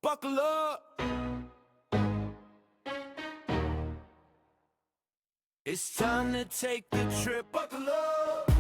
buckle up. It's time to take the trip, buckle up.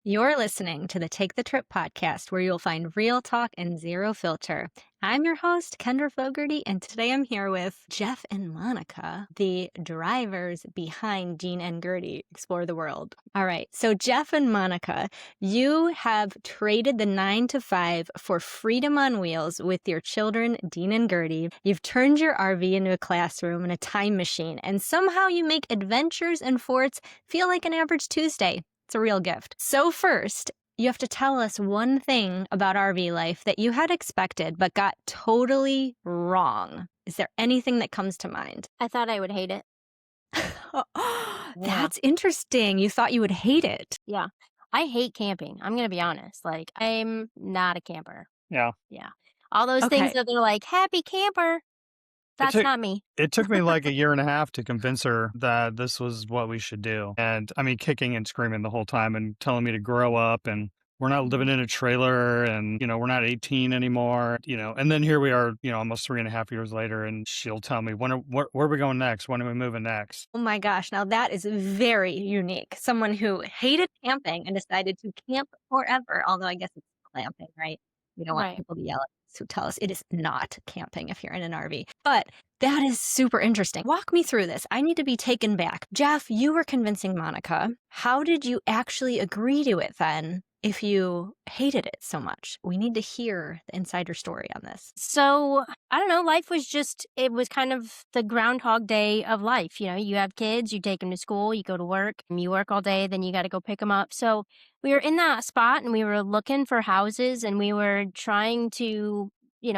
You're listening to the Take the Trip podcast, where you'll find real talk and zero filter. I'm your host, Kendra Fogarty, and today I'm here with Jeff and Monica, the drivers behind Dean and Gertie Explore the World. All right, so Jeff and Monica, you have traded the 9-to-5 for freedom on wheels with your children, Dean and Gertie. You've turned your RV into a classroom and a time machine, and somehow you make adventures and forts feel like an average Tuesday. It's a real gift. So first, you have to tell us one thing about RV life that you had expected but got totally wrong. Is there anything that comes to mind? I thought I would hate it. That's interesting. You thought you would hate it. Yeah. I hate camping. I'm going to be honest. Like, I'm not a camper. Yeah. Yeah. All those things that they're like, happy camper. That's not me. It took me like a year and a half to convince her that this was what we should do. And I mean, kicking and screaming the whole time and telling me to grow up and we're not living in a trailer and, we're not 18 anymore, and then here we are, almost 3.5 years later. And she'll tell me, where are we going next? When are we moving next? Oh my gosh. Now that is very unique. Someone who hated camping and decided to camp forever. Although I guess it's glamping, right? We don't want people to yell at us who tell us it is not camping if you're in an RV. But that is super interesting. Walk me through this. I need to be taken back. Jeff, you were convincing Monica. How did you actually agree to it then if you hated it so much? We need to hear the insider story on this. So, I don't know. Life was it was kind of the Groundhog Day of life. You have kids, you take them to school, you go to work, you work all day, then you got to go pick them up. So we were in that spot and we were looking for houses and we were trying to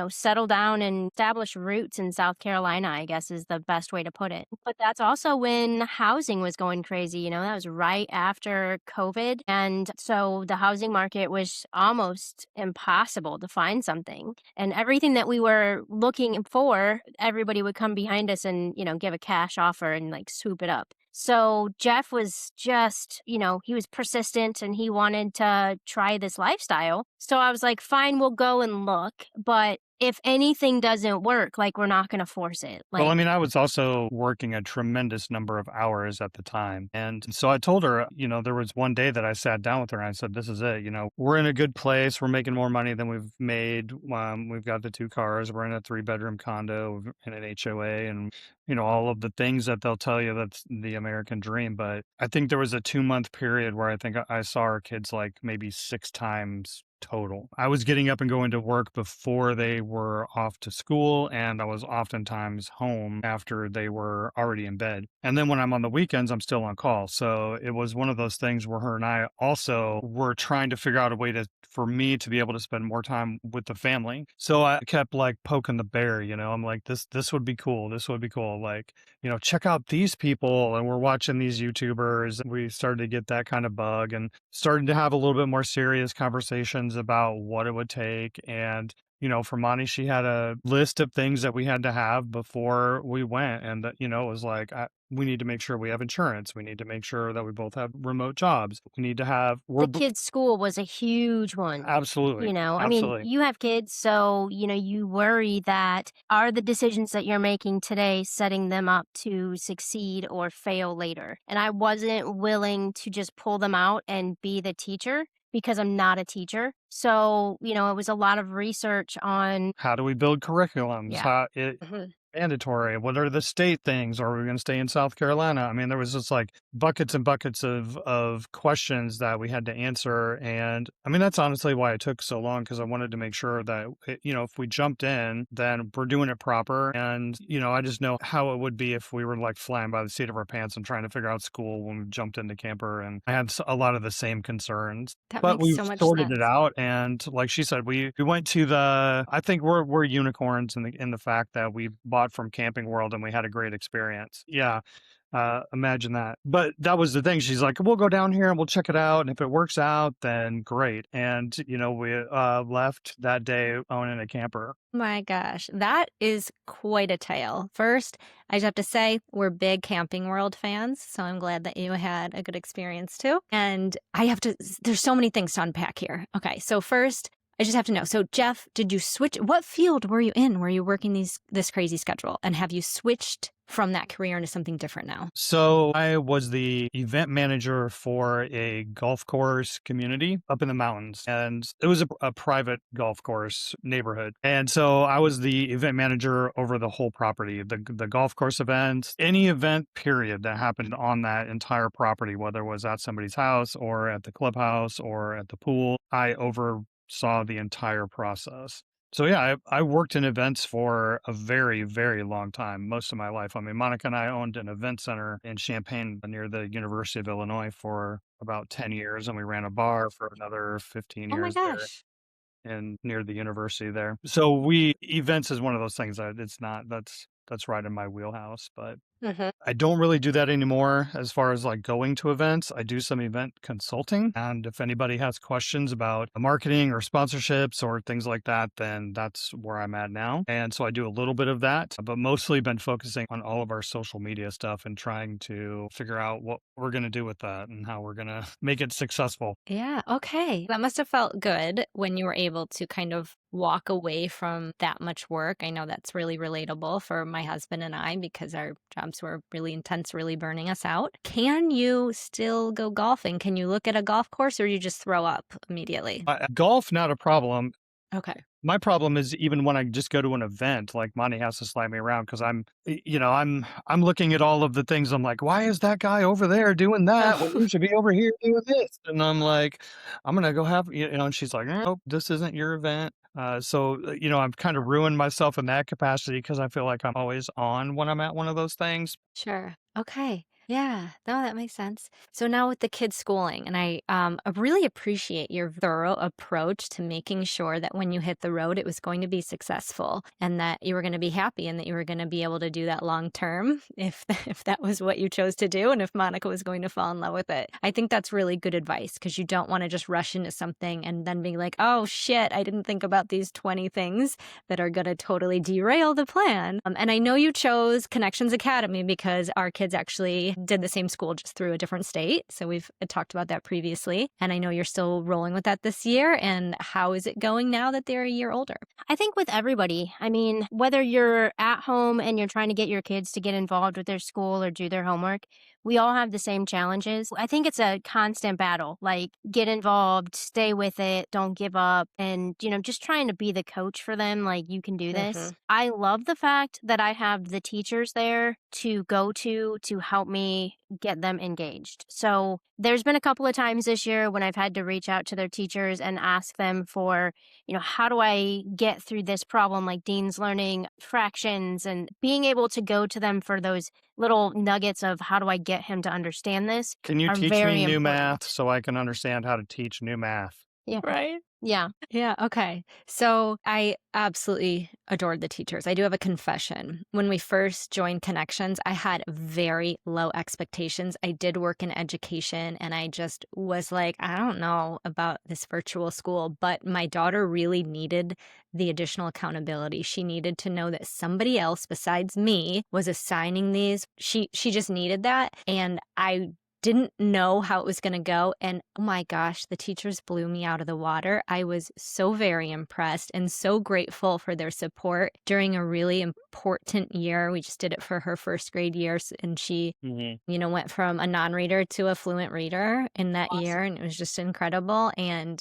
settle down and establish roots in South Carolina, I guess is the best way to put it. But that's also when housing was going crazy. That was right after COVID. And so the housing market was almost impossible to find something. And everything that we were looking for, everybody would come behind us and, give a cash offer and like swoop it up. So Jeff was just, he was persistent and he wanted to try this lifestyle. So I was like, fine, we'll go and look. But if anything doesn't work, like, we're not going to force it. Well, I mean, I was also working a tremendous number of hours at the time. And so I told her, there was one day that I sat down with her and I said, this is it. We're in a good place. We're making more money than we've made. We've got the 2 cars. We're in a 3-bedroom condo in an HOA and, all of the things that they'll tell you that's the American dream. But I think there was a 2-month period where I think I saw our kids like maybe 6 times total. I was getting up and going to work before they were off to school, and I was oftentimes home after they were already in bed. And then when I'm on the weekends, I'm still on call. So it was one of those things where her and I also were trying to figure out a way for me to be able to spend more time with the family. So I kept like poking the bear, I'm like, this would be cool. This would be cool. Like, check out these people. And we're watching these YouTubers. We started to get that kind of bug and started to have a little bit more serious conversations about what it would take. And, for Monty, she had a list of things that we had to have before we went. And, it was like, we need to make sure we have insurance. We need to make sure that we both have remote jobs. We need to have... The kids' school was a huge one. Absolutely. I mean, you have kids, so, you worry that are the decisions that you're making today setting them up to succeed or fail later? And I wasn't willing to just pull them out and be the teacher, because I'm not a teacher. So, it was a lot of research on... How do we build curriculums? Yeah. Mandatory? What are the state things? Are we going to stay in South Carolina? I mean, there was just like buckets and buckets of questions that we had to answer. And I mean, that's honestly why it took so long, because I wanted to make sure that, if we jumped in, then we're doing it proper. And, I just know how it would be if we were like flying by the seat of our pants and trying to figure out school when we jumped into camper. And I had a lot of the same concerns, but we sorted it out. And like she said, we went to I think we're unicorns in the fact that we bought from Camping World and we had a great experience. Yeah. Imagine that. But that was the thing. She's like, we'll go down here and we'll check it out. And if it works out, then great. And, we left that day owning a camper. My gosh, that is quite a tale. First, I just have to say we're big Camping World fans, so I'm glad that you had a good experience too. And there's so many things to unpack here. Okay, so first, I just have to know. So, Jeff, did you switch? What field were you in? Were you working this crazy schedule? And have you switched from that career into something different now? So I was the event manager for a golf course community up in the mountains, and it was a private golf course neighborhood. And so I was the event manager over the whole property, the golf course events, any event period that happened on that entire property, whether it was at somebody's house or at the clubhouse or at the pool. I oversaw the entire process. So yeah, I worked in events for a very, very long time, most of my life. I mean, Monica and I owned an event center in Champaign near the University of Illinois for about 10 years, and we ran a bar for another 15 Oh my years there gosh. and near the university there. So events is one of those things that it's not that's right in my wheelhouse, but Mhm. I don't really do that anymore as far as like going to events. I do some event consulting. And if anybody has questions about marketing or sponsorships or things like that, then that's where I'm at now. And so I do a little bit of that, but mostly been focusing on all of our social media stuff and trying to figure out what we're going to do with that and how we're going to make it successful. Yeah. Okay. That must have felt good when you were able to kind of walk away from that much work. I know that's really relatable for my husband and I because our jobs were really intense, really burning us out. Can you still go golfing? Can you look at a golf course or you just throw up immediately? Golf, not a problem. Okay. My problem is even when I just go to an event, like Monty has to slide me around because I'm looking at all of the things. I'm like, why is that guy over there doing that when you should be over here doing this? And I'm like, I'm gonna go have and she's like, nope, this isn't your event. I've kind of ruined myself in that capacity because I feel like I'm always on when I'm at one of those things. Sure. Okay. Yeah. No, that makes sense. So now with the kids schooling, and I really appreciate your thorough approach to making sure that when you hit the road, it was going to be successful and that you were going to be happy and that you were going to be able to do that long term if if that was what you chose to do and if Monica was going to fall in love with it. I think that's really good advice because you don't want to just rush into something and then be like, oh shit, I didn't think about these 20 things that are going to totally derail the plan. And I know you chose Connections Academy because our kids actually did the same school just through a different state. So we've talked about that previously. And I know you're still rolling with that this year. And how is it going now that they're a year older? I think with everybody, I mean, whether you're at home and you're trying to get your kids to get involved with their school or do their homework, we all have the same challenges. I think it's a constant battle, like get involved, stay with it, don't give up, and, just trying to be the coach for them, like you can do this. I love the fact that I have the teachers there to go to help me get them engaged. So there's been a couple of times this year when I've had to reach out to their teachers and ask them for, how do I get through this problem, like Dean's learning fractions, and being able to go to them for those little nuggets of how do I get him to understand this Can you are teach very me new important. math so I can understand how to teach new math? Yeah. Right. Yeah. Yeah. Okay. So I absolutely adored the teachers. I do have a confession. When we first joined Connections, I had very low expectations. I did work in education and I just was like, I don't know about this virtual school, but my daughter really needed the additional accountability. She needed to know that somebody else besides me was assigning these. She just needed that. And I didn't know how it was going to go. And oh my gosh, the teachers blew me out of the water. I was so very impressed and so grateful for their support during a really important year. We just did it for her first grade year. And she, went from a non-reader to a fluent reader in that year. And it was just incredible. And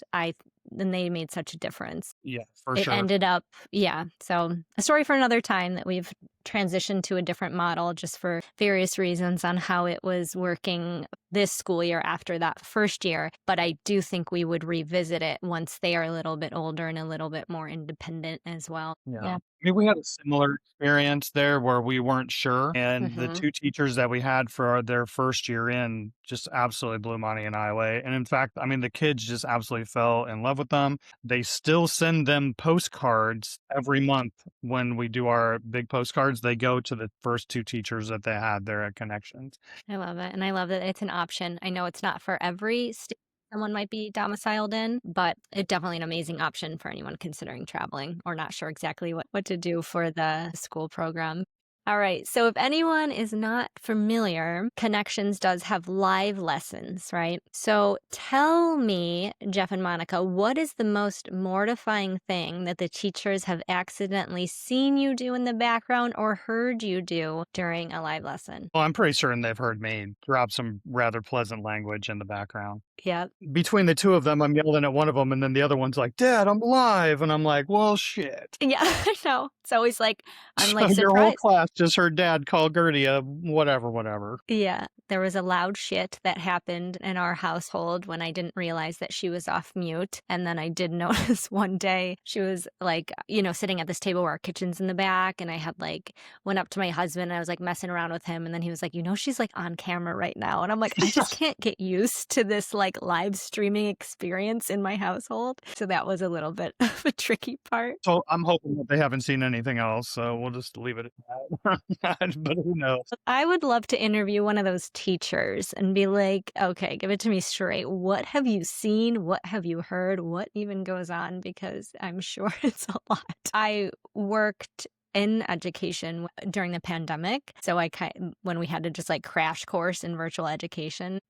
they made such a difference. Yeah, for It sure. ended up, yeah. So a story for another time that we've transitioned to a different model just for various reasons on how it was working this school year after that first year. But I do think we would revisit it once they are a little bit older and a little bit more independent as well. Yeah. I mean, we had a similar experience there where we weren't sure. And the Mhm. two teachers that we had for their first year in just absolutely blew Monty and I away. And in fact, I mean, the kids just absolutely fell in love with them. They still send them postcards every month when we do our big postcards. They go to the first two teachers that they had there at Connections. I love it. And I love that it's an option. I know it's not for every state someone might be domiciled in, but it's definitely an amazing option for anyone considering traveling or not sure exactly what to do for the school program. All right. So if anyone is not familiar, Connections does have live lessons, right? So tell me, Jeff and Monica, what is the most mortifying thing that the teachers have accidentally seen you do in the background or heard you do during a live lesson? Well, I'm pretty certain they've heard me drop some rather pleasant language in the background. Yep. Between the two of them, I'm yelling at one of them, and then the other one's like, "Dad, I'm live." And I'm like, "Well, shit." Yeah, I know. It's always like, I'm So like your whole surprised. class just heard Dad call Gertie a whatever, whatever. Yeah, there was a loud shit that happened in our household when I didn't realize that she was off mute. And then I did notice one day she was like, sitting at this table where our kitchen's in the back. And I had went up to my husband and I was like messing around with him. And then he was like, she's like on camera right now. And I'm like, I just can't get used to this like live streaming experience in my household. So that was a little bit of a tricky part. So I'm hoping that they haven't seen anything else, so we'll just leave it at that. But who knows? I would love to interview one of those teachers and be like, okay, give it to me straight. What have you seen? What have you heard? What even goes on? Because I'm sure it's a lot. I worked in education during the pandemic. So when we had to just like crash course in virtual education,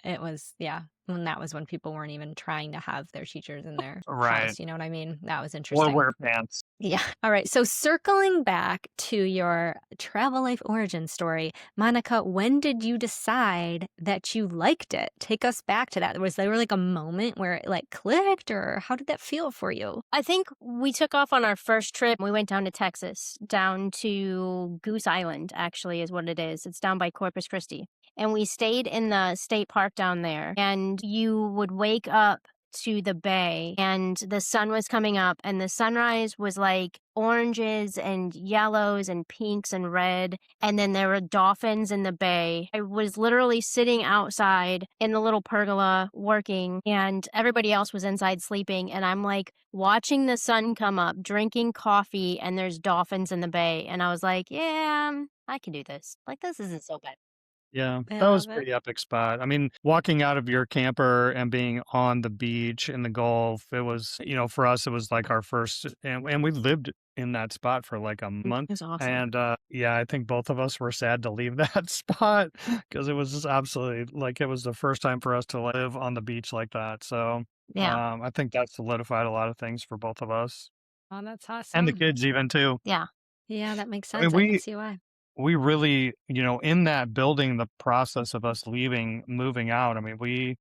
it was, yeah. And that was when people weren't even trying to have their teachers in their Right. house. You know what I mean? That was Or interesting. wear pants. Yeah. All right. So circling back to your travel life origin story, Monica, when did you decide that you liked it? Take us back to that. Was there like a moment where it like clicked, or how did that feel for you? I think we took off on our first trip. We went down to Texas, down to Goose Island, actually, is what it is. It's down by Corpus Christi. And we stayed in the state park down there. And you would wake up to the bay and the sun was coming up and the sunrise was like oranges and yellows and pinks and red, and then there were dolphins in the bay. I was literally sitting outside in the little pergola working and everybody else was inside sleeping, and I'm like watching the sun come up, drinking coffee, and there's dolphins in the bay, and I was like, yeah, I can do this. Like, this isn't so bad. Yeah, I that was love it. pretty epic spot. I mean, walking out of your camper and being on the beach in the Gulf, it was, for us, it was like our first, and we lived in that spot for like a month. It was awesome. And yeah, I think both of us were sad to leave that spot because it was just absolutely like it was the first time for us to live on the beach like that. So Yeah. I think that solidified a lot of things for both of us Oh, that's and the awesome. kids even too. Yeah. Yeah, that makes I mean, sense. I can see why. we really, in that building, the process of us leaving, moving out, I mean, we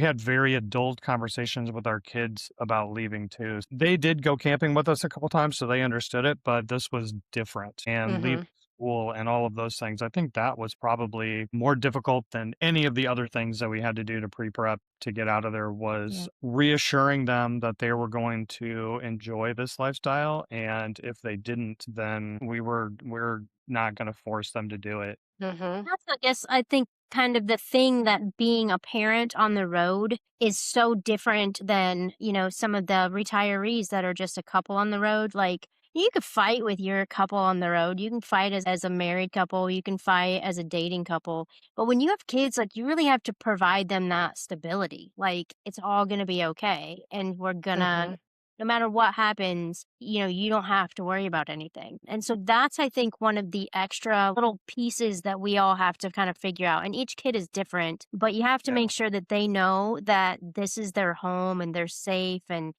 had very adult conversations with our kids about leaving too. They did go camping with us a couple times, so they understood it, but this was different. And leaving school and all of those things, I think that was probably more difficult than any of the other things that we had to do to pre-prep to get out of there was reassuring them that they were going to enjoy this lifestyle. And if they didn't, then we're not going to force them to do it. That's, I guess, I think kind of the thing that being a parent on the road is so different than, some of the retirees that are just a couple on the road. Like, you could fight with your couple on the road. You can fight as a married couple. You can fight as a dating couple. But when you have kids, like, you really have to provide them that stability. Like, it's all going to be okay. And we're going to, no matter what happens, you don't have to worry about anything. And so that's, I think, one of the extra little pieces that we all have to kind of figure out. And each kid is different, but you have to make sure that they know that this is their home and they're safe. And,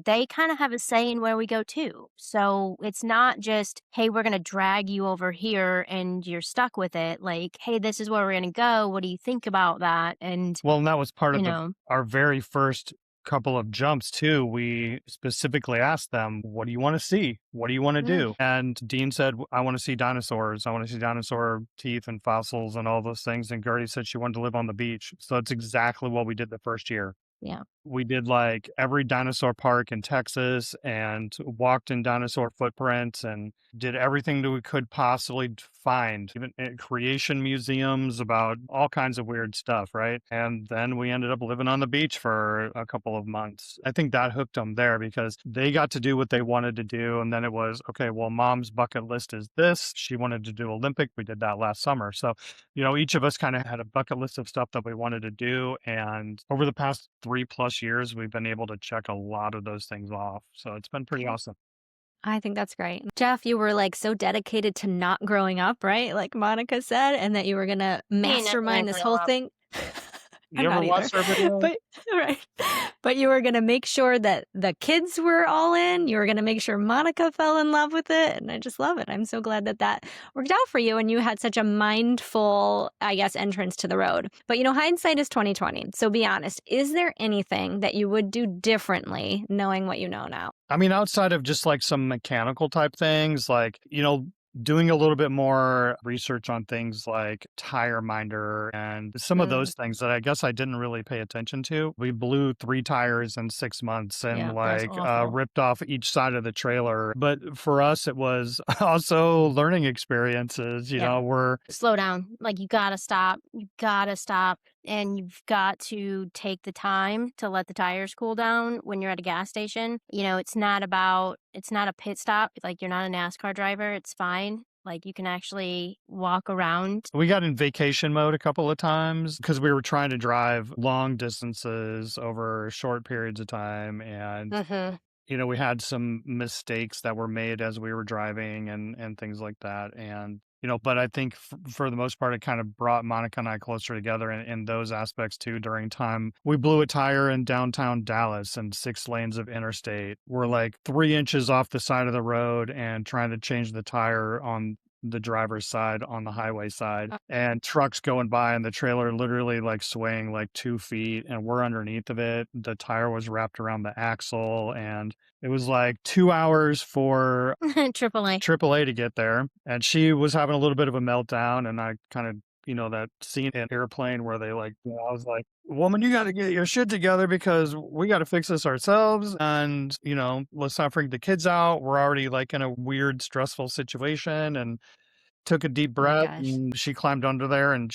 they kind of have a say in where we go too. So it's not just, hey, we're going to drag you over here and you're stuck with it. Like, hey, this is where we're going to go. What do you think about that? And, Well, and that was part you of know, our very first couple of jumps too. We specifically asked them, what do you want to see? What do you want to do? And Dean said, I want to see dinosaurs. I want to see dinosaur teeth and fossils and all those things. And Gertie said she wanted to live on the beach. So it's exactly what we did the first year. yeah. We did like every dinosaur park in Texas and walked in dinosaur footprints and did everything that we could possibly find, even at creation museums about all kinds of weird stuff, right? And then we ended up living on the beach for a couple of months. I think that hooked them there because they got to do what they wanted to do. And then it was, okay, well, mom's bucket list is this. She wanted to do Olympic. We did that last summer. So, each of us kind of had a bucket list of stuff that we wanted to do. And over the past 3+ years, we've been able to check a lot of those things off. So it's been pretty awesome. I think that's great. Jeff, you were like so dedicated to not growing up, right? Like Monica said, and that you were gonna He ain't never gonna mastermind this whole grow up. thing. I'm You ever not either. watch her video? But right. But you were gonna make sure that the kids were all in. You were gonna make sure Monica fell in love with it. And I just love it. I'm so glad that that worked out for you and you had such a mindful, I guess, entrance to the road. But hindsight is 2020. So be honest, is there anything that you would do differently knowing what you know now? I mean, outside of just like some mechanical type things, like, doing a little bit more research on things like tire minder and some of those things that I guess I didn't really pay attention to. We blew 3 tires in 6 months and Yeah, that's awful. ripped off each side of the trailer. But for us, it was also learning experiences. Yeah. We're Slow down. Like, you gotta stop. You gotta stop. And you've got to take the time to let the tires cool down when you're at a gas station. It's not a pit stop. Like, you're not a NASCAR driver. It's fine. Like, you can actually walk around. We got in vacation mode a couple of times because we were trying to drive long distances over short periods of time. And we had some mistakes that were made as we were driving and things like that. And, but I think for the most part, it kind of brought Monica and I closer together in those aspects too. During time, we blew a tire in downtown Dallas and 6 lanes of interstate. We're like 3 inches off the side of the road and trying to change the tire on the driver's side on the highway side, and trucks going by and the trailer literally like swaying like 2 feet and we're underneath of it. The tire was wrapped around the axle and it was like 2 hours for AAA. AAA to get there. And she was having a little bit of a meltdown and I kind of, that scene in Airplane where they like, I was like, woman, you got to get your shit together because we got to fix this ourselves. And, let's not freak the kids out. We're already like in a weird, stressful situation. And took a deep breath and she climbed under there and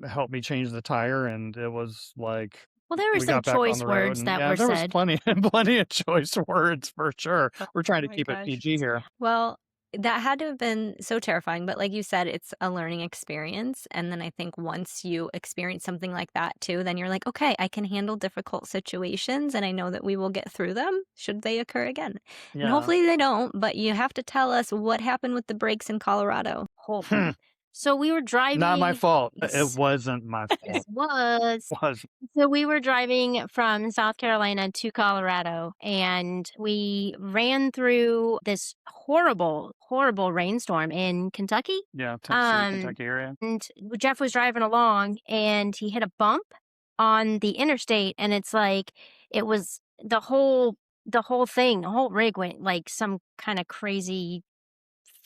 helped me change the tire. And it was like, Well, there were we some got back on choice the road. words And that yeah, were there was said. plenty of choice words for sure. We're trying to my keep it gosh. PG here. Well, that had to have been so terrifying. But like you said, it's a learning experience. And then I think once you experience something like that too, then you're like, okay, I can handle difficult situations and I know that we will get through them should they occur again. And Yeah. hopefully they don't, but you have to tell us what happened with the brakes in Colorado. So we were driving. Not my fault. It Yes. wasn't my It fault. was. So we were driving from South Carolina to Colorado and we ran through this horrible, horrible rainstorm in Kentucky. Yeah, Tennessee, Kentucky area. And Jeff was driving along and he hit a bump on the interstate and it's like it was the whole thing, the whole rig went like some kind of crazy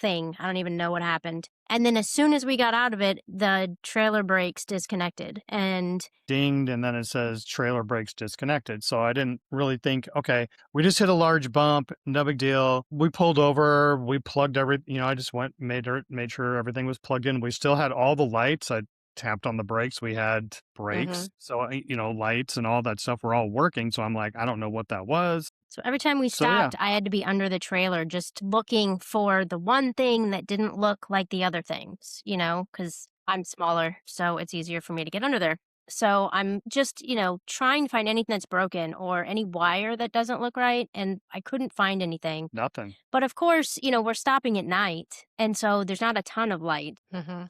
thing. I don't even know what happened. And then as soon as we got out of it, the trailer brakes disconnected and Dinged, and then it says trailer brakes disconnected. So I didn't really think, okay, we just hit a large bump, no big deal. We pulled over, we plugged I just made sure everything was plugged in. We still had all the lights. I tapped on the brakes. We had brakes. So, lights and all that stuff were all working. So I'm like, I don't know what that was. so every time we So, yeah. stopped, I had to be under the trailer just looking for the one thing that didn't look like the other things, because I'm smaller, so it's easier for me to get under there. So I'm just, trying to find anything that's broken or any wire that doesn't look right. And I couldn't find anything. Nothing. But of course, we're stopping at night. And so there's not a ton of light.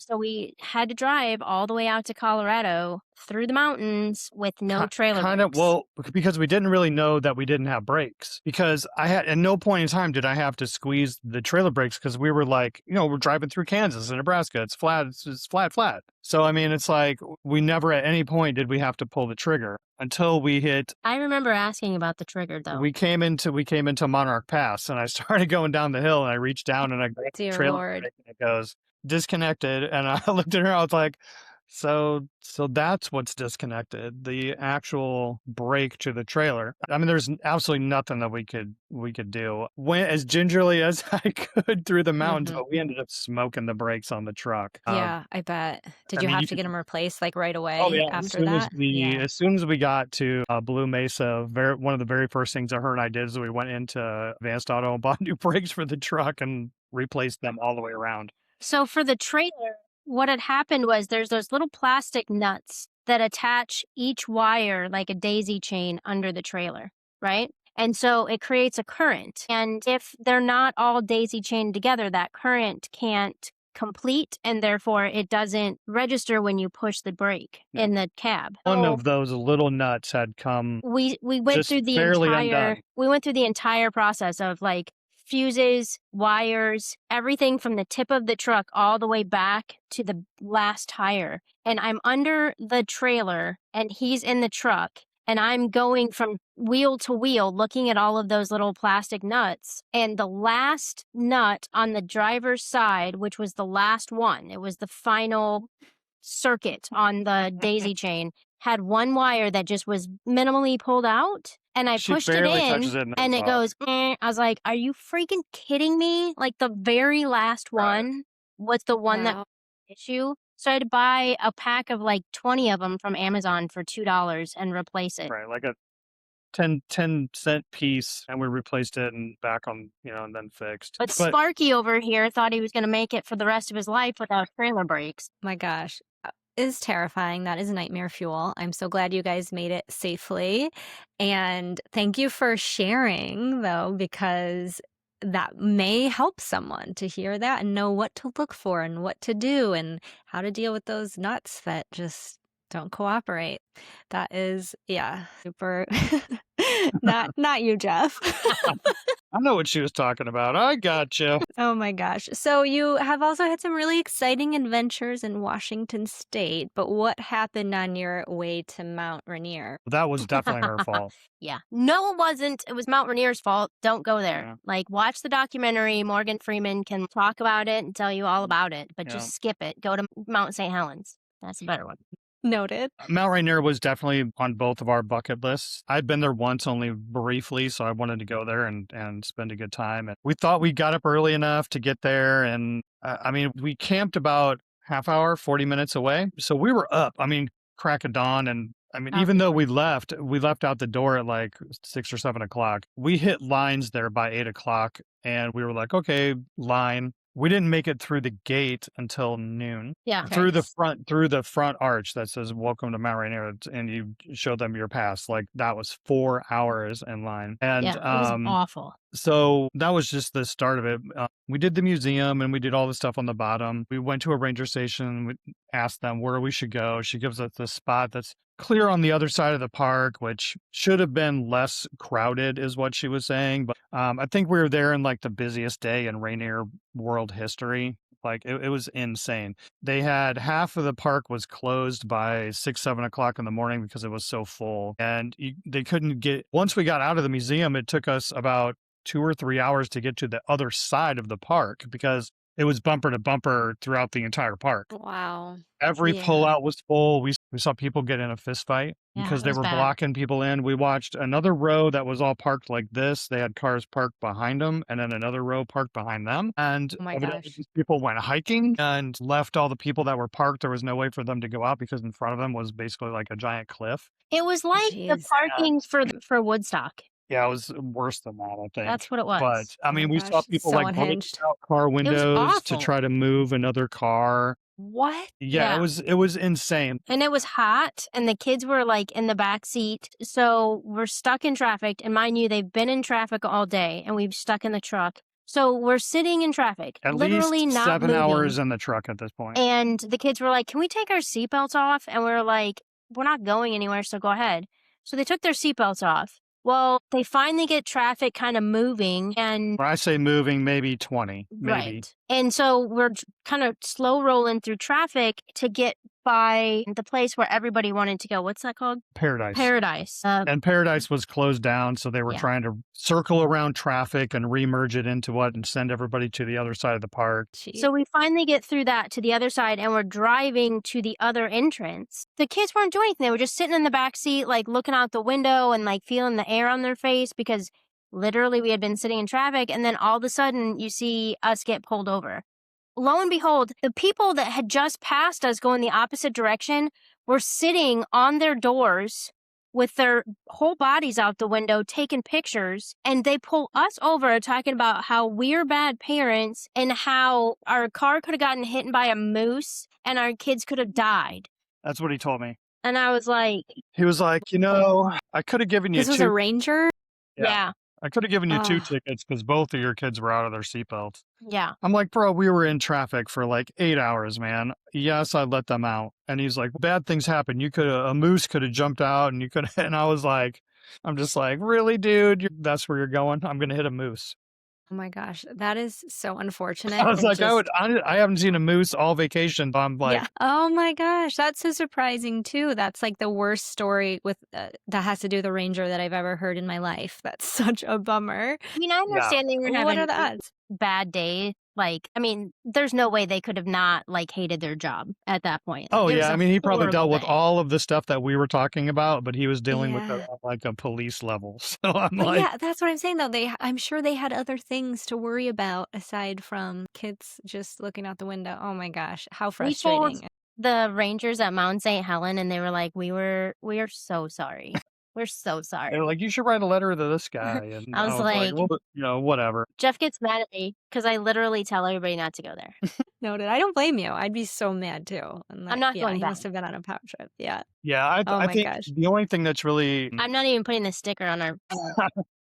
So we had to drive all the way out to Colorado through the mountains with no trailer brakes. Well, because we didn't really know that we didn't have brakes. Because I had, at no point in time did I have to squeeze the trailer brakes because we were like, we're driving through Kansas and Nebraska. It's flat. It's flat. So, I mean, it's like we never at any point did we have to pull the trigger until we hit. I remember asking about the trigger though. We came into Monarch Pass and I started going down the hill and I reached down and I grabbed the Dear trailer Lord. brake and it goes disconnected. And I looked at her, I was like, so that's what's disconnected, the actual brake to the trailer. I mean, there's absolutely nothing that we could do. Went as gingerly as I could through the mountains, but we ended up smoking the brakes on the truck. Yeah, I bet. Did you have to get them replaced like right away after that? As soon as we got to Blue Mesa, one of the very first things that her and I did is we went into Advanced Auto and bought new brakes for the truck and replaced them all the way around. So for the trailer, what had happened was there's those little plastic nuts that attach each wire like a daisy chain under the trailer, right? And so it creates a current. And if they're not all daisy chained together, that current can't complete, and therefore it doesn't register when you push the brake in the cab. One of those little nuts had come we went just through the barely entire undone. we went through the entire process of like fuses, wires, everything from the tip of the truck all the way back to the last tire. And I'm under the trailer and he's in the truck. And I'm going from wheel to wheel looking at all of those little plastic nuts. And the last nut on the driver's side, which was the last one, it was the final circuit on the daisy chain, had one wire that just was minimally pulled out. And I She pushed it barely in touches it and and it's it goes, eh. I was like, are you freaking kidding me? Like the very last one was the one that Wow. issue. So I had to buy a pack of like 20 of them from Amazon for $2 and replace it. Right, like a 10 cent piece, and we replaced it and back on, and then fixed. But Sparky over here thought he was going to make it for the rest of his life without trailer brakes. My gosh. Is terrifying. That is nightmare fuel. I'm so glad you guys made it safely. And thank you for sharing, though, because that may help someone to hear that and know what to look for and what to do and how to deal with those nuts that just don't cooperate. That is, yeah, super. Not you, Jeff. I know what she was talking about. I gotcha. Oh my gosh. So you have also had some really exciting adventures in Washington State, but what happened on your way to Mount Rainier? That was definitely her fault. Yeah. No, it wasn't. It was Mount Rainier's fault. Don't go there. Yeah. Like, watch the documentary. Morgan Freeman can talk about it and tell you all about it, but Yeah. just skip it. Go to Mount St. Helens. That's a better one. Noted. Mount Rainier was definitely on both of our bucket lists. I'd been there once, only briefly, so I wanted to go there and spend a good time. And we thought we got up early enough to get there. And we camped about half hour, 40 minutes away. So we were up, crack of dawn. And even though we left out the door at like 6 or 7 o'clock. We hit lines there by 8 o'clock. And we were like, okay, line. We didn't make it through the gate until noon. Yeah. Through the front arch that says "Welcome to Mount Rainier," and you show them your pass. Like that was 4 hours in line, and Yeah, it was awful. so that was just the start of it. We did the museum and we did all the stuff on the bottom. We went to a ranger station. We asked them where we should go. She gives us the spot that's clear on the other side of the park, which should have been less crowded, is what she was saying. But I think we were there in like the busiest day in Rainier world history. Like it was insane. They had half of the park was closed by 6, 7 o'clock in the morning because it was so full. And they couldn't get, once we got out of the museum, it took us about 2 or 3 hours to get to the other side of the park because it was bumper to bumper throughout the entire park. Wow. Every Yeah. pullout was full. We saw people get in a fist fight Yeah, because it they was were bad. blocking people in. We watched another row that was all parked like this. They had cars parked behind them and then another row parked behind them. And Oh my evidently gosh. these people went hiking and left all the people that were parked. There was no way for them to go out because in front of them was basically like a giant cliff. It was like the Jeez. parking for Woodstock. Yeah, it was worse than that, I think. That's what it was. But Oh my we gosh, saw people so like breaking unhinged. out car windows to awful. try to move another car. What? Yeah, Yeah. it was insane. And it was hot, and the kids were like in the back seat. So we're stuck in traffic. And mind you, they've been in traffic all day, and we've stuck in the truck. So we're sitting in traffic, At literally least not 7 moving. hours in the truck at this point. And the kids were like, "Can we take our seatbelts off?" And we were like, "We're not going anywhere, so go ahead." So they took their seatbelts off. Well, they finally get traffic kind of moving, and When I say moving, maybe 20, maybe. right. And so we're kind of slow rolling through traffic to get by the place where everybody wanted to go. What's that called? Paradise. Paradise. And Paradise was closed down, so they were Yeah. trying to circle around traffic and remerge it into and send everybody to the other side of the park. Jeez. So we finally get through that to the other side, and we're driving to the other entrance. The kids weren't doing anything. They were just sitting in the back seat, like looking out the window and like feeling the air on their face because literally we had been sitting in traffic. And then all of a sudden you see us get pulled over. Lo and behold, the people that had just passed us going the opposite direction were sitting on their doors with their whole bodies out the window taking pictures, and they pull us over talking about how we're bad parents and how our car could have gotten hit by a moose and our kids could have died. That's what he told me. And I was like, He was like, I could have given you This was two. a ranger? Yeah. Yeah. I could have given you 2 Oh, tickets because both of your kids were out of their seatbelts. Yeah. I'm like, "Bro, we were in traffic for like 8 hours, man. Yes, I let them out." And he's like, "Bad things happen. A moose could have jumped out and you could," and I'm just like, "Really, dude? That's where you're going? I'm gonna hit a moose." oh my gosh. That is so I unfortunate was and like, just I haven't seen a moose all vacation, but I'm yeah. like, Oh my gosh, that's so surprising too. That's like the worst story with that has to do with a ranger that I've ever heard in my life. That's such a bummer. I mean, I yeah. understand they were What having are the a odds? bad day. Like, I mean, there's no way they could have not like hated their job at that point. Like, Oh, it was yeah, I a mean, he probably horrible dealt with day. all of the stuff that we were talking about, but he was dealing with it Yeah. at, like, a police level. So I'm But like, yeah, that's what I'm saying though. I'm sure they had other things to worry about aside from kids just looking out the window. Oh my gosh, how We told frustrating. the Rangers at Mount St. Helen, and they were like, we are so sorry. We're so they were sorry." like, "You should write a letter to this guy," and I I was was like, like, "Well, whatever." Jeff gets mad at me because I literally tell everybody not to go there. Noted. I don't blame you. I'd be so mad too. And I'm that, not yeah, going he back. must have been on a power trip. Yeah. Yeah, Oh I my think gosh. the only thing that's really I'm not even putting the sticker on our.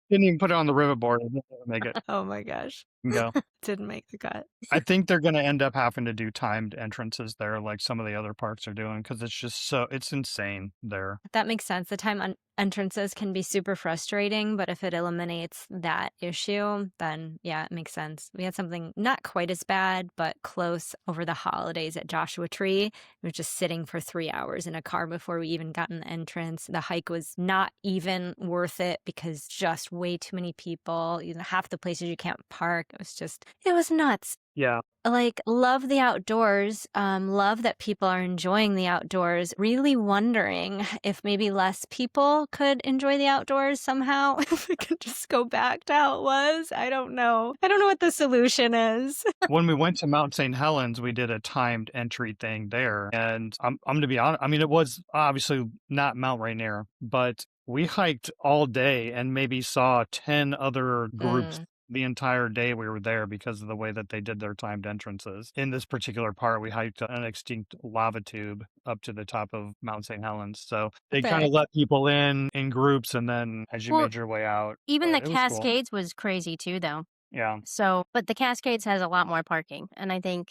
didn't even put it on the rivet board, it didn't make it Oh my gosh. go. Didn't make the cut. I think they're gonna end up having to do timed entrances there like some of the other parks are doing because it's insane there. That makes sense. The time entrances can be super frustrating, but if it eliminates that issue, then yeah, it makes sense. We had something not quite as bad, but close over the holidays at Joshua Tree. We were just sitting for 3 hours in a car before we even got in the entrance. The hike was not even worth it because just way too many people. You know, half the places you can't park. It was nuts. Yeah. Like, love the outdoors, love that people are enjoying the outdoors, really wondering if maybe less people could enjoy the outdoors somehow, if it could just go back to how it was. I don't know. I don't know what the solution is. When we went to Mount St. Helens, we did a timed entry thing there, and I'm gonna be honest. I mean, it was obviously not Mount Rainier, but we hiked all day and maybe saw 10 other groups Mm, the entire day we were there because of the way that they did their timed entrances. In this particular part, we hiked an extinct lava tube up to the top of Mount St. Helens. So they kind of epic. let people in groups, and then as you Well, made your way out, even but the it was cool. Cascades was crazy too, though. Yeah. So, but the Cascades has a lot more parking, and I think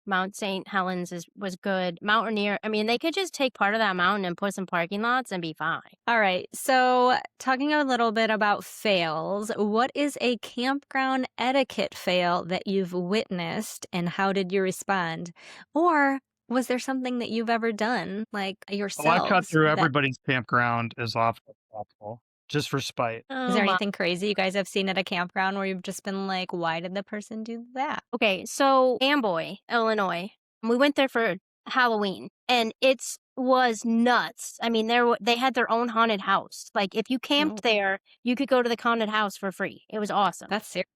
Mount St. Helens was good. Mount Rainier, I mean, they could just take part of that mountain and put some parking lots and be fine. All right. So, talking a little bit about fails, what is a campground etiquette fail that you've witnessed and how did you respond? Or was there something that you've ever done, like Oh, I cut yourselves, through that everybody's campground as often as possible, just for spite. is Oh there my. anything crazy you guys have seen at a campground where you've just been like, why did the person do that? Okay, so Amboy, Illinois. We went there for Halloween, and it was nuts. I mean, they had their own haunted house. Like, if you Oh, camped there, you could go to the haunted house for free. It was awesome. that's serious.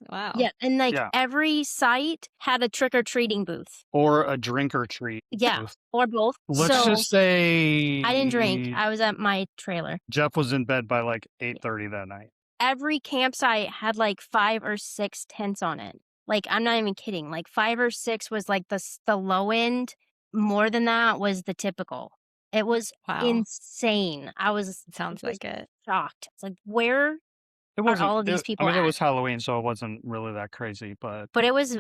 Wow. Yeah, and like Yeah. every site had a trick or treating booth. Or a drink or treat Yeah, booth. or both. Let's So just say I didn't drink. I was at my trailer. Jeff was in bed by like 8:30 that night. Every campsite had like 5 or 6 tents on it. Like, I'm not even kidding. Like 5 or 6 was like the low end. More than that was the typical. It was Wow. insane. I was Sounds just like it. shocked. It's like, where It are wasn't all of these I people mean, it at? was Halloween, so it wasn't really that crazy, but But it was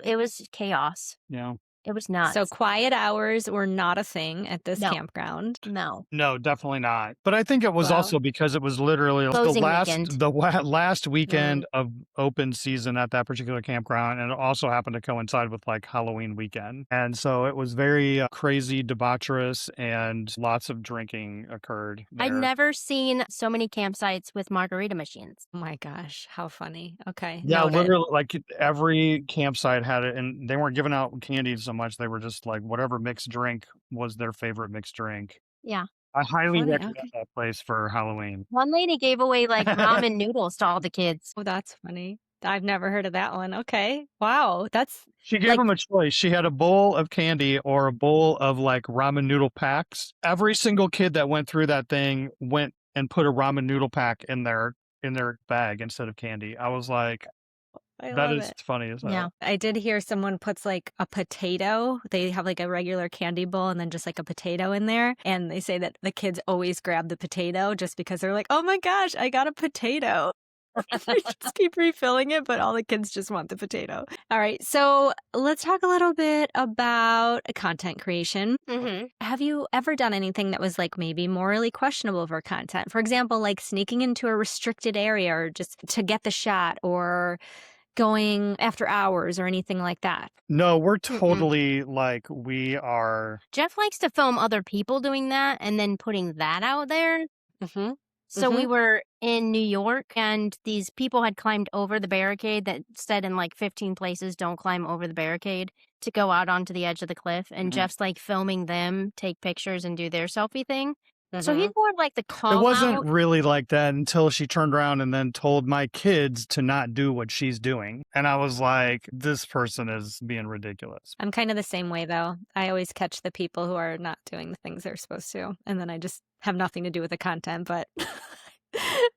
chaos. you know. It was So nuts. quiet hours were not a thing at this No. campground. No. No, definitely not. But I think it was Wow. also because it was literally Closing weekend. the last weekend of open season at that particular campground, and it also happened to coincide with like Halloween weekend. And so it was very crazy, debaucherous, and lots of drinking occurred I'd there. never seen so many campsites with margarita machines. Oh my gosh, how funny. Okay. Yeah, Noted. literally, like every campsite had it, and they weren't giving out candy so much. They were just like whatever mixed drink was their favorite mixed drink. Yeah. I highly Funny, recommend okay. that place for Halloween. One lady gave away like ramen noodles to all the kids. Oh, that's funny. I've never heard of that one. Okay. Wow. That's She gave like, them a choice. She had a bowl of candy or a bowl of like ramen noodle packs. Every single kid that went through that thing went and put a ramen noodle pack in their bag instead of candy. I was like, I that love is it. funny as hell. Yeah. I did hear someone puts like a potato. They have like a regular candy bowl and then just like a potato in there. And they say that the kids always grab the potato just because they're like, oh my gosh, I got a potato. You just keep refilling it, but all the kids just want the potato. All right. So let's talk a little bit about content creation. Mm-hmm. Have you ever done anything that was like maybe morally questionable for content? For example, like sneaking into a restricted area or just to get the shot or going after hours or anything like that? No, we're Mm-mm. totally like, we are. Jeff likes to film other people doing that and then putting that out there. Mm-hmm. So we were in New York and these people had climbed over the barricade that said in like 15 places, don't climb over the barricade to go out onto the edge of the cliff. And Mhm. Jeff's like filming them take pictures and do their selfie thing. So Mm-hmm. he's more like the It call wasn't out. really like that until she turned around and then told my kids to not do what she's doing. And I was like, this person is being ridiculous. I'm kind of the same way, though. I always catch the people who are not doing the things they're supposed to, and then I just have nothing to do with the content, but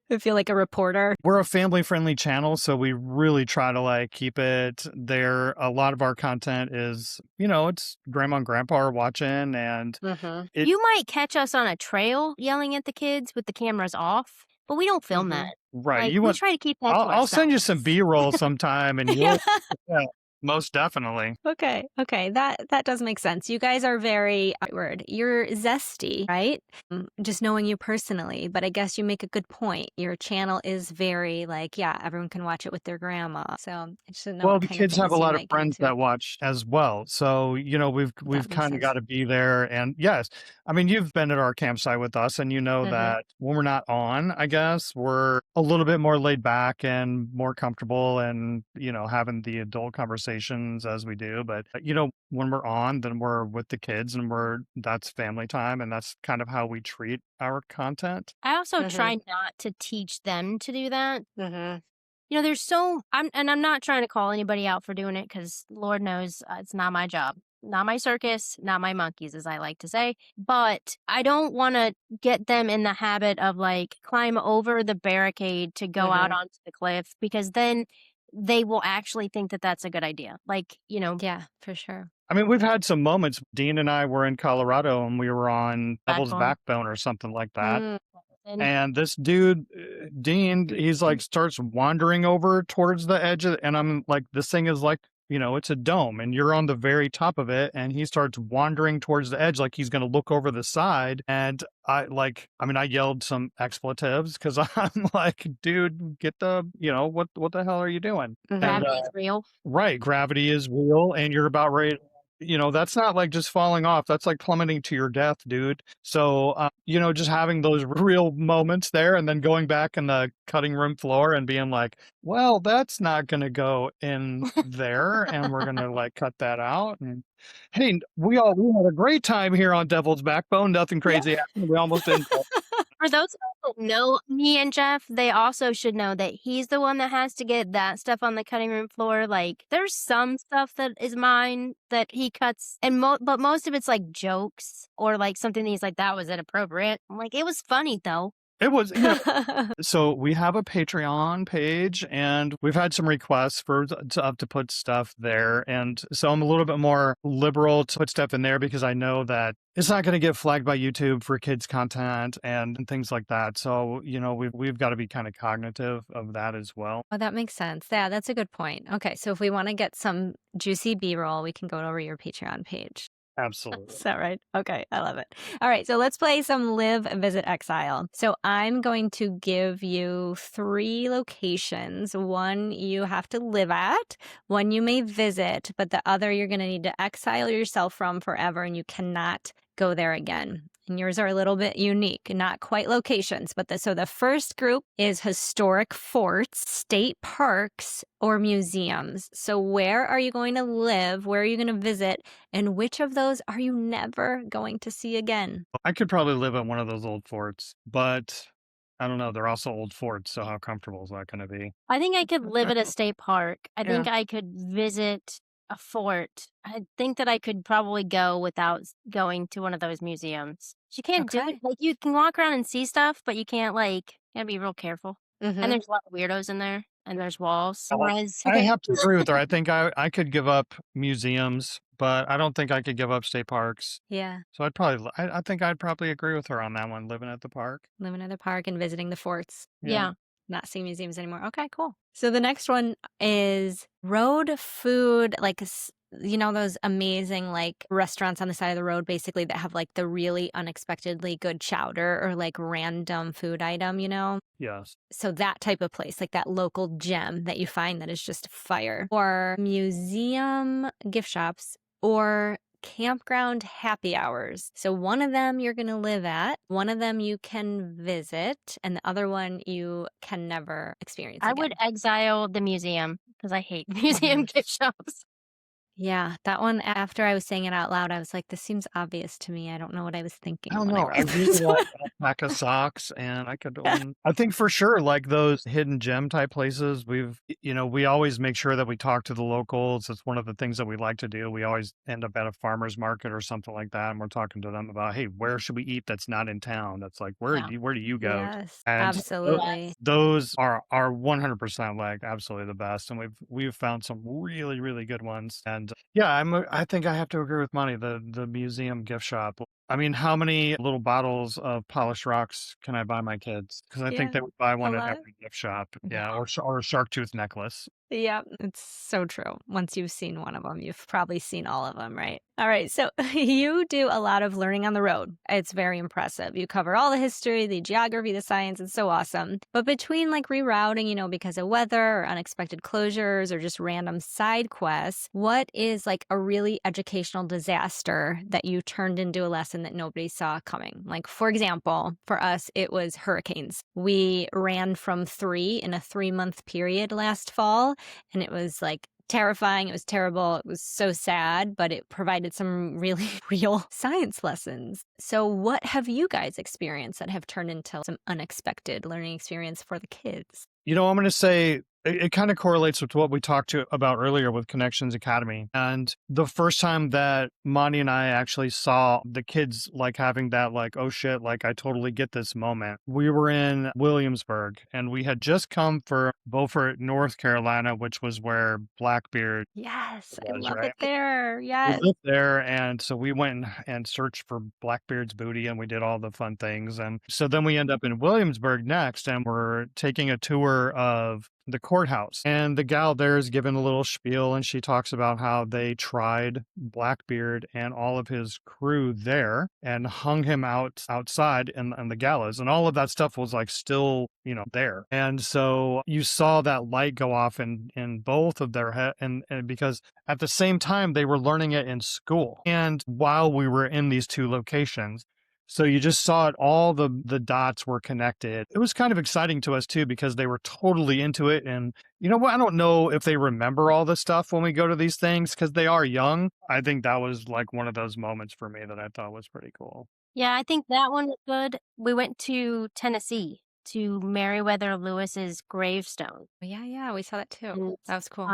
I feel like a reporter. We're a family-friendly channel, so we really try to like keep it there. A lot of our content is, it's grandma and grandpa are watching, and Mm-hmm. it You might catch us on a trail yelling at the kids with the cameras off, but we don't film Mm-hmm. that. right. Like You we want try to keep that to I'll send you some ourselves. B-roll sometime, and Yeah. yeah, most definitely. Okay. That does make sense. You guys are very outward. You're zesty, right? Just knowing you personally, but I guess you make a good point. Your channel is very like, yeah, everyone can watch it with their grandma. So I just didn't know Well, what the kind of kids have a things you lot of might get friends into. that watch as well. So, we've That makes kind of sense. got to be there. And yes, I mean, you've been at our campsite with us, and you know Mm-hmm. that when we're not on, I guess we're a little bit more laid back and more comfortable and, having the adult conversations as we do. But, when we're on, then we're with the kids and that's family time. And that's kind of how we treat our content. I also Mm-hmm. try not to teach them to do that. Mm-hmm. I'm not trying to call anybody out for doing it because Lord knows it's not my job, not my circus, not my monkeys, as I like to say. But I don't want to get them in the habit of like climb over the barricade to go out Mm-hmm. onto the cliff because then they will actually think that that's a good idea. Like, Yeah, for sure. I mean, we've had some moments. Dean and I were in Colorado and we were on Devil's backbone. Backbone or something like that. And And this dude, Dean, he's like starts wandering over towards the edge and I'm like, this thing is like, it's a dome and you're on the very top of it. And he starts wandering towards the edge like he's going to look over the side. And I yelled some expletives because I'm like, dude, get what the hell are you doing? Mm-hmm. And gravity is real. right, gravity is real and you're about ready. That's not like just falling off. That's like plummeting to your death, dude. So, just having those real moments there and then going back in the cutting room floor and being like, well, that's not going to go in there. And we're going to like cut that out. And hey, we had a great time here on Devil's Backbone. Nothing crazy happened. We almost didn't. For those who don't know me and Jeff, they also should know that he's the one that has to get that stuff on the cutting room floor. Like, there's some stuff that is mine that he cuts, and but most of it's like jokes or like something that he's like, that was inappropriate. I'm like, it was funny though. It was, so we have a Patreon page and we've had some requests to put stuff there. And so I'm a little bit more liberal to put stuff in there because I know that it's not going to get flagged by YouTube for kids content and things like that. So, we've got to be kind of cognitive of that as well. Oh, that makes sense. Yeah, that's a good point. Okay, so if we want to get some juicy B-roll, we can go over your Patreon page. Absolutely. Is that right? Okay, I love it. All right, so let's play some Live, Visit, Exile. So I'm going to give you 3 locations. One you have to live at, one you may visit, but the other you're going to need to exile yourself from forever and you cannot go there again. And yours are a little bit unique, not quite locations, but so the first group is historic forts, state parks, or museums. So where are you going to live? Where are you going to visit? And which of those are you never going to see again? I could probably live at one of those old forts, but I don't know. They're also old forts. So how comfortable is that going to be? I think I could live at a state park. I Yeah. think I could visit a fort. I think that I could probably go without going to one of those museums. You can't do Okay. it. Like you can walk around and see stuff, but you can't gotta be real careful. Mhm. And there's a lot of weirdos in there, and there's walls. Whereas I have to agree with her. I think I could give up museums, but I don't think I could give up state parks. Yeah, So I think I'd probably agree with her on that one, living at the park. living at the park and visiting the forts. yeah. Not seeing museums anymore. Okay, cool. So the next one is road food, like those amazing like restaurants on the side of the road basically that have like the really unexpectedly good chowder or like random food item, Yes. So that type of place, like that local gem that you find that is just fire. Or museum gift shops or campground happy hours. So one of them you're going to live at, one of them you can visit, and the other one you can never experience I again. would exile the museum because I hate museum Yes. gift shops. Yeah, that one, after I was saying it out loud, I was like, this seems obvious to me. I don't know what I was thinking I don't when I know. I wrote really this like one. alpaca socks, and I think for sure, like those hidden gem type places, we always make sure that we talk to the locals. It's one of the things that we like to do. We always end up at a farmer's market or something like that, and we're talking to them about, hey, where should we eat that's not in town? That's like, Yeah. where do you go? Yes, And absolutely. those are 100% like absolutely the best, and we've found some really really good ones. And yeah, I think I have to agree with Monty. The museum gift shop. I mean, how many little bottles of polished rocks can I buy my kids? Because I think Yeah, they would buy a one at lot. every gift shop. Yeah. Yeah, or a shark tooth necklace. Yeah, it's so true. Once you've seen one of them, you've probably seen all of them, right? All right, so you do a lot of learning on the road. It's very impressive. You cover all the history, the geography, the science. It's so awesome. But between like rerouting, because of weather or unexpected closures or just random side quests, what is like a really educational disaster that you turned into a lesson that nobody saw coming? Like, for example, for us, it was hurricanes. We ran from 3 in a 3-month period last fall. And it was like terrifying. It was terrible. It was so sad, but it provided some really real science lessons. So, what have you guys experienced that have turned into some unexpected learning experience for the kids? I'm going to say it kind of correlates with what we talked about earlier with Connections Academy. And the first time that Monty and I actually saw the kids like having that, like, oh shit, like I totally get this moment. We were in Williamsburg and we had just come for Beaufort, North Carolina, which was where Blackbeard Yes, I was, love right? it there. We Yes. lived there, and so we went and searched for Blackbeard's booty, and we did all the fun things. And so then we end up in Williamsburg next, and we're taking a tour of the courthouse. And the gal there is giving a little spiel, and she talks about how they tried Blackbeard and all of his crew there and hung him outside in the gallows. And all of that stuff was like still, there. And so you saw that light go off in both of their head, and because at the same time, they were learning it in school and while we were in these two locations. So you just saw it, all the dots were connected. It was kind of exciting to us too, because they were totally into it. And you know what? I don't know if they remember all this stuff when we go to these things because they are young. I think that was like one of those moments for me that I thought was pretty cool. Yeah, I think that one was good. We went to Tennessee to Meriwether Lewis's gravestone. Yeah, we saw that too. And That was cool.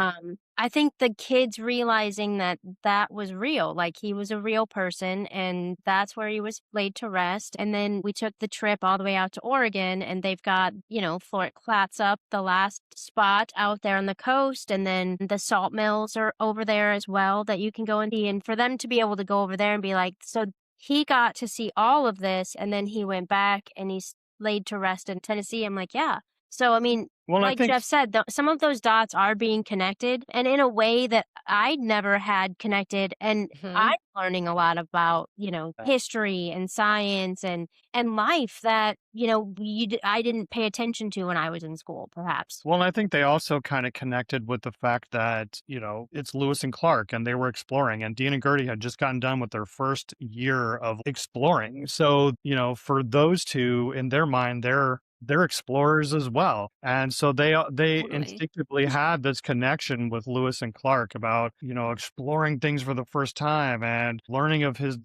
I think the kids realizing that that was real, like he was a real person and that's where he was laid to rest. And then we took the trip all the way out to Oregon and they've got, Fort Clatsop, the last spot out there on the coast. And then the salt mills are over there as well that you can go and see. And for them to be able to go over there and be like, so he got to see all of this and then he went back and he's laid to rest in Tennessee. I'm like, yeah. So, I mean, Well, I like think Jeff said, some of those dots are being connected and in a way that I'd never had connected. And Mhm. I'm learning a lot about, history and science and life that, I didn't pay attention to when I was in school, perhaps. Well, I think they also kind of connected with the fact that, it's Lewis and Clark and they were exploring, and Dean and Gertie had just gotten done with their first year of exploring. So, for those two, in their mind, they're explorers as well. And so they Totally. instinctively had this connection with Lewis and Clark about, exploring things for the first time and learning of his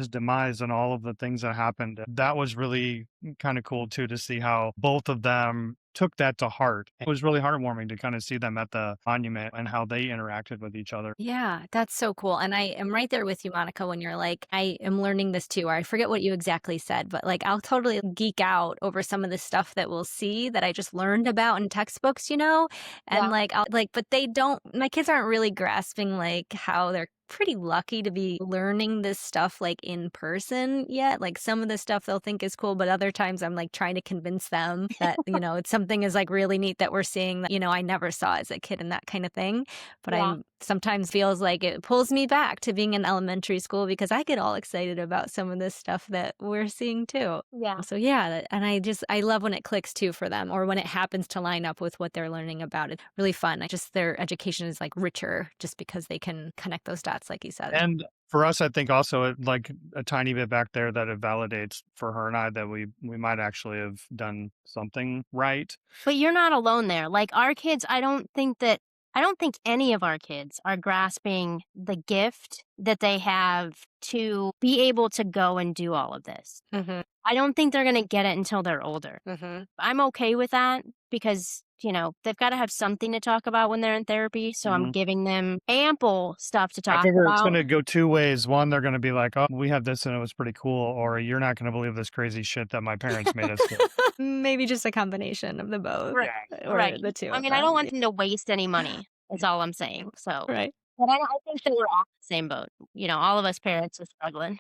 demise and all of the things that happened. That was really kind of cool too, to see how both of them took that to heart. It was really heartwarming to kind of see them at the monument and how they interacted with each other. Yeah, that's so cool. And I am right there with you, Monica, when you're like, I am learning this too. Or I forget what you exactly said, but like I'll totally geek out over some of the stuff that we'll see that I just learned about in textbooks, And Yeah. like, but they don't, my kids aren't really grasping like how they're pretty lucky to be learning this stuff like in person yet. Like some of the stuff they'll think is cool, but other times I'm like trying to convince them that, it's something is like really neat that we're seeing that, I never saw as a kid and that kind of thing. But Yeah. I sometimes feels like it pulls me back to being in elementary school because I get all excited about some of this stuff that we're seeing too. Yeah. So yeah, and I love when it clicks too for them or when it happens to line up with what they're learning about. It's really fun. Just their education is like richer just because they can connect those dots, like you said. And for us, I think also like a tiny bit back there that it validates for her and I that we might actually have done something right. But you're not alone there. Like our kids, I don't think any of our kids are grasping the gift that they have to be able to go and do all of this. Mm-hmm. I don't think they're going to get it until they're older. Mm-hmm. I'm okay with that because, they've got to have something to talk about when they're in therapy. So I'm giving them ample stuff to I talk figure it's about. going to go two ways. One, they're going to be like, oh, we had this and it was pretty cool. Or you're not going to believe this crazy shit that my parents made us do. Maybe just a combination of the both. Right. Or Right. the two I of mean, I don't them. want them to waste any money. That's all I'm saying. So, Right. but I think that we're all in the same boat. All of us parents are struggling.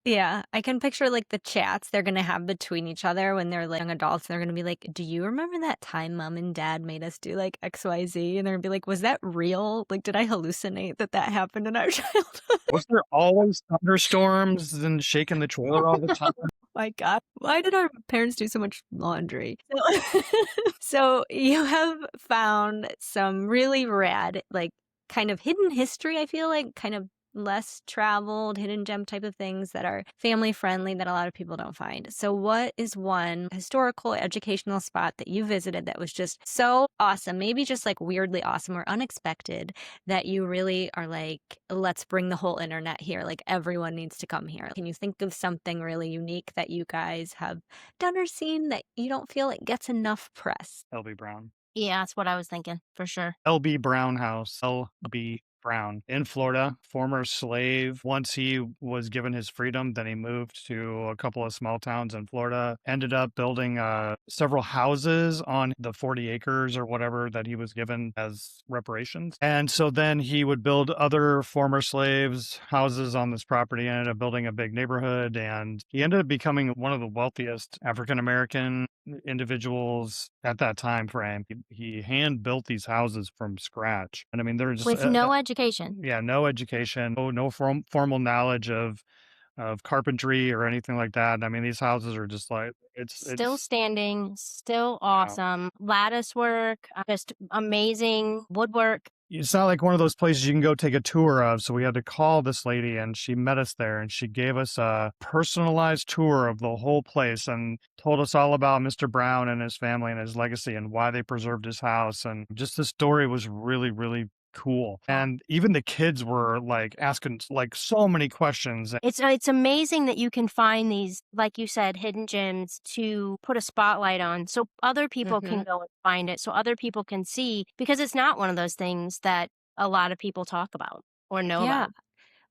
Yeah, I can picture like the chats they're gonna have between each other when they're like young adults. They're gonna be like, "Do you remember that time mom and dad made us do like XYZ?" And they're gonna be like, "Was that real? Like, did I hallucinate that happened in our childhood?" Was there always thunderstorms and shaking the trailer all the time? My God, why did our parents do so much laundry? So you have found some really rad, like kind of hidden history, I feel like, kind of less traveled, hidden gem type of things that are family friendly that a lot of people don't find. So, what is one historical educational spot that you visited that was just so awesome, maybe just like weirdly awesome or unexpected that you really are like, let's bring the whole internet here? Like, everyone needs to come here. Can you think of something really unique that you guys have done or seen that you don't feel it gets enough press? LB Brown. Yeah, that's what I was thinking for sure. LB Brown House. LB Brown in Florida, former slave. Once he was given his freedom, then he moved to a couple of small towns in Florida, ended up building several houses on the 40 acres or whatever that he was given as reparations. And so then he would build other former slaves' houses on this property, ended up building a big neighborhood, and he ended up becoming one of the wealthiest African American individuals at that time frame. He hand built these houses from scratch. And I mean, they're just With no education. yeah, no education, no formal knowledge of carpentry or anything like that. I mean, these houses are just like Still standing, still wow. awesome. Lattice work, just amazing woodwork. It's not like one of those places you can go take a tour of. So we had to call this lady and she met us there and she gave us a personalized tour of the whole place and told us all about Mr. Brown and his family and his legacy and why they preserved his house. And just the story was really, really cool. And even the kids were like asking like so many questions. It's amazing that you can find these, like you said, hidden gems to put a spotlight on so other people can go and find it, so other people can see, because it's not one of those things that a lot of people talk about or know about.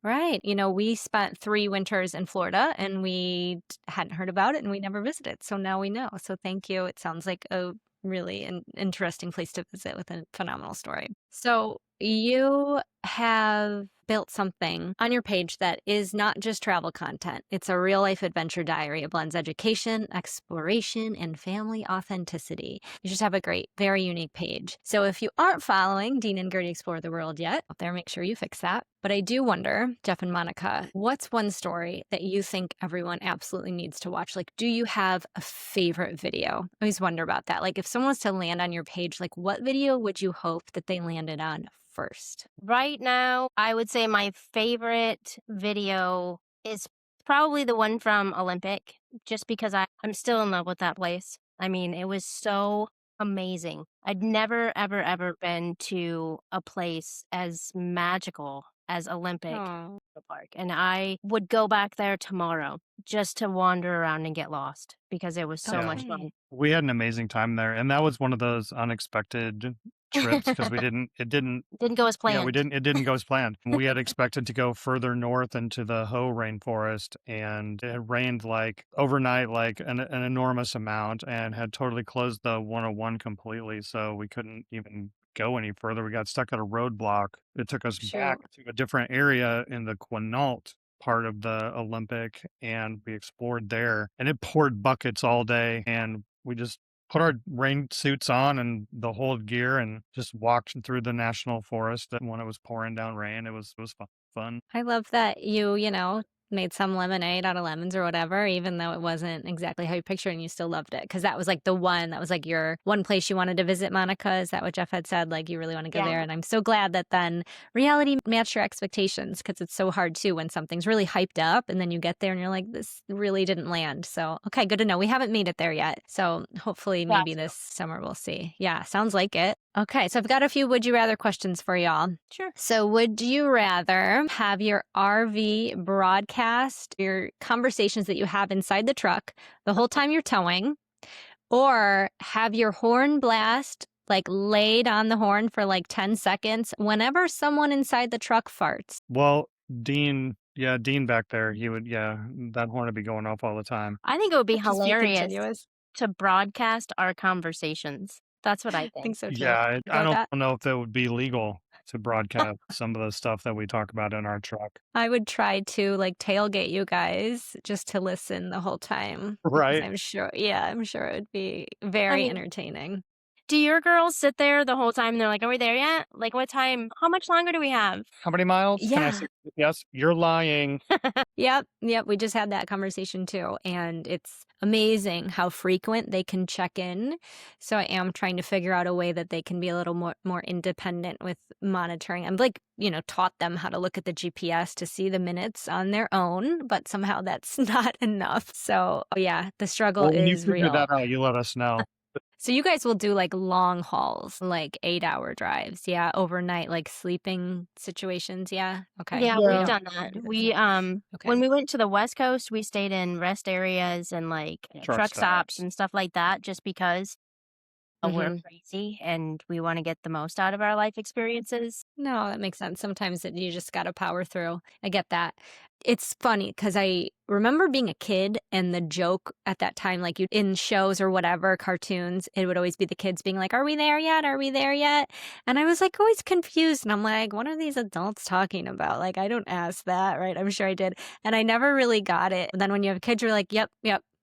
Right. We spent 3 winters in Florida and we hadn't heard about it and we never visited. So now we know. So thank you. It sounds like a really interesting place to visit with a phenomenal story. So you have built something on your page that is not just travel content. It's a real life adventure diary. It blends education, exploration, and family authenticity. You just have a great, very unique page. So if you aren't following Dean and Gertie Explore the World yet, out there, make sure you fix that. But I do wonder, Jeff and Monica, what's one story that you think everyone absolutely needs to watch? Like, do you have a favorite video? I always wonder about that. Like, if someone was to land on your page, like, what video would you hope that they landed on first? Right now, I would say my favorite video is probably the one from Olympic, just because I'm still in love with that place. I mean, it was so amazing. I'd never, ever, ever been to a place as magical as Olympic. Oh. park, and I would go back there tomorrow just to wander around and get lost because it was so Yeah. much fun. We had an amazing time there, and that was one of those unexpected trips because it didn't Didn't go as yeah, planned. it didn't go as planned. We had expected to go further north into the Hoh rainforest, and it had rained like overnight, like an enormous amount, and had totally closed the 101 completely. So we couldn't even go any further. We got stuck at a roadblock. It took us back Shoot. to a different area in the Quinault part of the Olympic, and we explored there. And it poured buckets all day, and we just put our rain suits on and the whole gear and just walked through the national forest when it was pouring down rain. It was fun. I love that you know, made some lemonade out of lemons or whatever, even though it wasn't exactly how you pictured it and you still loved it. Because that was like that was like your one place you wanted to visit, Monica. Is that what Jeff had said? Like you really want to go Yeah. there. And I'm so glad that then reality matched your expectations because it's so hard too when something's really hyped up and then you get there and you're like, this really didn't land. So, okay, good to know. We haven't made it there yet. So hopefully maybe Gotcha. this summer we'll see. Yeah, sounds like it. Okay, so I've got a few would you rather questions for y'all. Sure. So, would you rather have your RV broadcast your conversations that you have inside the truck the whole time you're towing, or have your horn blast like laid on the horn for like 10 seconds whenever someone inside the truck farts? Well, Dean back there, that horn would be going off all the time. I think it would be Just be hilarious continuous. to broadcast our conversations. That's what I I think. think so too. Yeah, Go I with don't that. know if that would be legal to broadcast some of the stuff that we talk about in our truck. I would try to like tailgate you guys just to listen the whole time. Because Right. I'm sure it would be I very mean, entertaining. do your girls sit there the whole time and they're like, are we there yet? Like, what time? How much longer do we have? How many miles? Can I Yeah. say yes? You're lying. Yep. We just had that conversation too. And it's amazing how frequent they can check in. So I am trying to figure out a way that they can be a little more independent with monitoring. I'm like, taught them how to look at the GPS to see the minutes on their own, but somehow that's not enough. So yeah, the struggle Well, when you is figure real. that out, you let us know. So you guys will do like long hauls, like 8-hour drives, yeah, overnight, like sleeping situations, yeah. Okay. Yeah, Yeah. we've done that. do this We yet. Okay. when we went to the West Coast, we stayed in rest areas and like Truck truck stops stops. and stuff like that just because we're Mhm. crazy and we want to get the most out of our life experiences. No, that makes sense. Sometimes you just got to power through. I get that. It's funny because I remember being a kid and the joke at that time, like you in shows or whatever, cartoons, it would always be the kids being like, are we there yet? Are we there yet? And I was like always confused. And I'm like, what are these adults talking about? Like, I don't ask that, right? I'm sure I did. And I never really got it. Then when you have kids, you're like, yep,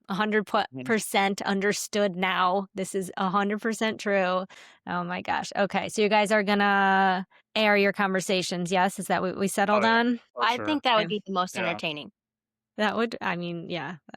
100% understood now. This is 100% true. Oh my gosh. Okay. So you guys are gonna air your conversations. Yes. Is that what we settled yeah. on? Oh, I sure. think that would Okay. be the most Yeah. entertaining. That would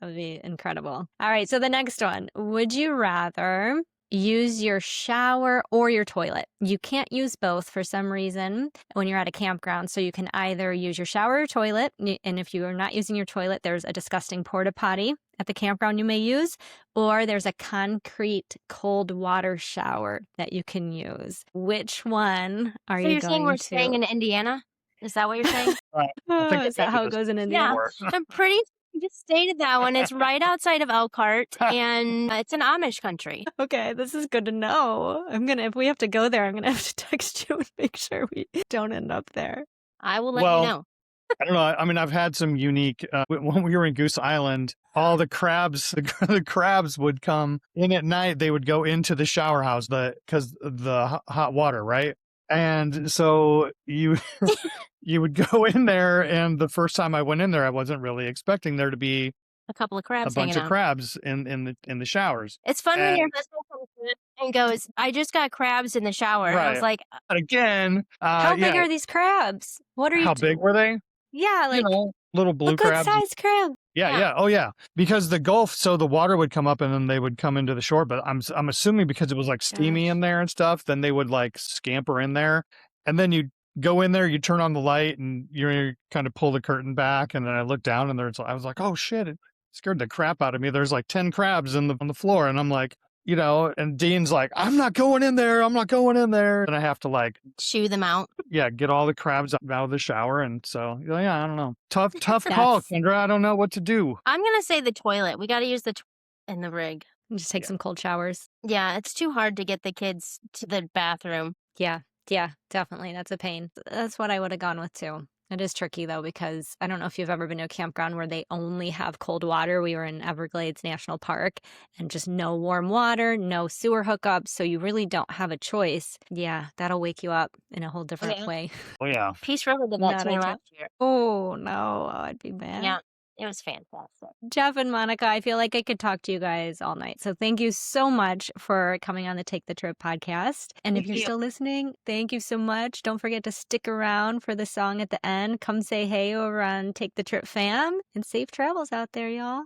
be incredible. All right. So the next one, would you rather use your shower or your toilet? You can't use both for some reason when you're at a campground. So you can either use your shower or toilet. And if you are not using your toilet, there's a disgusting porta potty at the campground you may use, or there's a concrete cold water shower that you can use. Which one are So you you're saying going we're to? staying in Indiana? Is that what you're saying? I think Is that how it goes in Yeah, Indiana? I'm pretty you just stated that one. It's right outside of Elkhart and it's an Amish country. Okay, this is good to know. If we have to go there, I'm gonna have to text you and make sure we don't end up there. I will let Well, you know. I don't know. I mean, I've had some unique. When we were in Goose Island, all the crabs, the crabs would come in at night. They would go into the shower house, because the hot water, right? And so you would go in there, and the first time I went in there, I wasn't really expecting there to be A couple of a crabs bunch hanging of out. crabs in the showers. It's fun when your And husband comes in and goes, I just got crabs in the shower. I was right, like, and again, How big yeah. are these crabs? What are you How big were they? Yeah, like Little a blue good crabs. sized crab. Yeah, yeah. Oh, yeah. Because the Gulf, so the water would come up and then they would come into the shore. But I'm assuming because it was like steamy in there and stuff, then they would like scamper in there. And then you go in there, you turn on the light, and you kind of pull the curtain back. And then I looked down, and I was like, oh shit! It scared the crap out of me. There's like 10 crabs on the floor, and I'm like, and Dean's like, I'm not going in there. I'm not going in there. And I have to like, Shoo them out. get all the crabs out of the shower. And so, yeah, I don't know. Tough call, Kendra. I don't know what to do. I'm going to say the toilet. We got to use the toilet in the rig. Just take some cold showers. Yeah, it's too hard to get the kids to the bathroom. Yeah, definitely. That's a pain. That's what I would have gone with too. It is tricky though, because I don't know if you've ever been to a campground where they only have cold water. We were in Everglades National Park and just no warm water, no sewer hookups. So you really don't have a choice. Yeah, that'll wake you up in a whole different way. Oh, yeah. Peace River did that to me last year. Oh, no. I'd be mad. Yeah. It was fantastic. Jeff and Monica, I feel like I could talk to you guys all night. So thank you so much for coming on the Take the Trip podcast. And if you're still listening, thank you so much. Don't forget to stick around for the song at the end. Come say hey over on Take the Trip fam, and safe travels out there, y'all.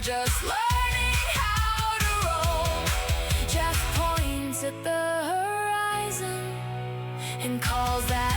Just learning how to roll. Jeff points at the horizon and calls that